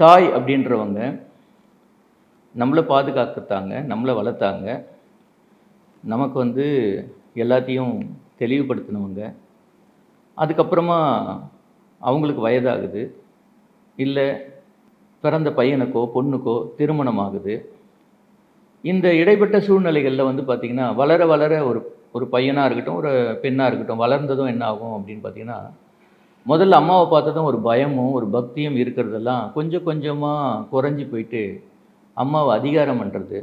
தாய் அப்படின்றவங்க நம்மளை பாதுகாக்கத்தாங்க, நம்மளை வளர்த்தாங்க. நமக்கு வந்து எல்லாத்தையும் தெளிவுபடுத்தினவங்க. அதுக்கப்புறமா அவங்களுக்கு வயதாகுது. இல்லை பிறந்த பையனுக்கோ பொண்ணுக்கோ திருமணம் ஆகுது. இந்த இடைப்பட்ட சூழ்நிலைகளில் வந்து பார்த்திங்கன்னா வளர வளர ஒரு ஒரு பையனாக இருக்கட்டும், ஒரு பெண்ணாக இருக்கட்டும், வளர்ந்ததும் என்ன ஆகும் அப்படின்னு பார்த்திங்கன்னா, முதல்ல அம்மாவை பார்த்ததும் ஒரு பயமும் ஒரு பக்தியும் இருக்கிறதெல்லாம் கொஞ்சம் கொஞ்சமாக குறைஞ்சி போயிட்டு அம்மாவை அதிகாரம் பண்ணுறது,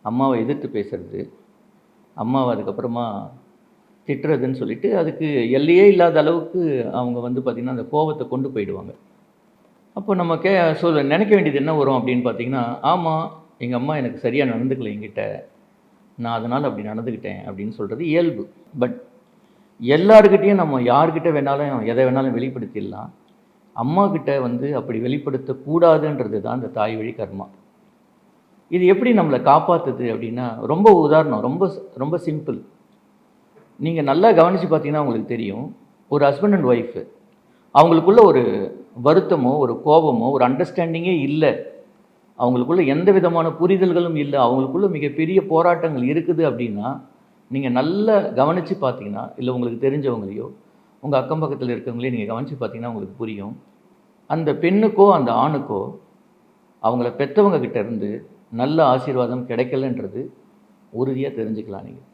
அம்மாவை எதிர்த்து பேசுறது, அம்மாவை அதுக்கப்புறமா திட்டுறதுன்னு சொல்லிட்டு அதுக்கு எல்லையே இல்லாத அளவுக்கு அவங்க வந்து பார்த்திங்கன்னா அந்த கோபத்தை கொண்டு போயிடுவாங்க. அப்போ நம்ம நினைக்க வேண்டியது என்ன வரும் அப்படின்னு பார்த்தீங்கன்னா, ஆமாம் எங்கள் அம்மா எனக்கு சரியாக நடந்துக்கல என்கிட்ட, நான் அதனால் அப்படி நடந்துக்கிட்டேன் அப்படின்னு சொல்கிறது இயல்பு. பட் எல்லாருக்கிட்டேயும் நம்ம யார்கிட்ட வேணாலும் எதை வேணாலும் வெளிப்படுத்திடலாம். அம்மாக்கிட்ட வந்து அப்படி வெளிப்படுத்தக்கூடாதுன்றது தான் இந்த தாய் வழி கர்மா. இது எப்படி நம்மளை காப்பாற்றுது அப்படின்னா, ரொம்ப உதாரணம், ரொம்ப ரொம்ப சிம்பிள். நீங்கள் நல்லா கவனித்து பார்த்தீங்கன்னா உங்களுக்கு தெரியும். ஒரு ஹஸ்பண்ட் அண்ட் ஒய்ஃபு அவங்களுக்குள்ள ஒரு வருத்தமோ, ஒரு கோபமோ, ஒரு அண்டர்ஸ்டாண்டிங்கே இல்லை. அவங்களுக்குள்ள எந்த விதமான புரிதல்களும் இல்லை. அவங்களுக்குள்ள மிகப்பெரிய போராட்டங்கள் இருக்குது அப்படின்னா, நீங்கள் நல்லா கவனித்து பார்த்தீங்கன்னா, இல்லை உங்களுக்கு தெரிஞ்சவங்களையோ, உங்கள் அக்கம் பக்கத்தில் இருக்கிறவங்களையும் நீங்கள் கவனித்து பார்த்தீங்கன்னா உங்களுக்கு புரியும். அந்த பெண்ணுக்கோ அந்த ஆணுக்கோ அவங்கள பெற்றவங்க கிட்ட இருந்து நல்ல ஆசீர்வாதம் கிடைக்கலன்றது உறுதியாக தெரிஞ்சுக்கலாம் நீங்கள்.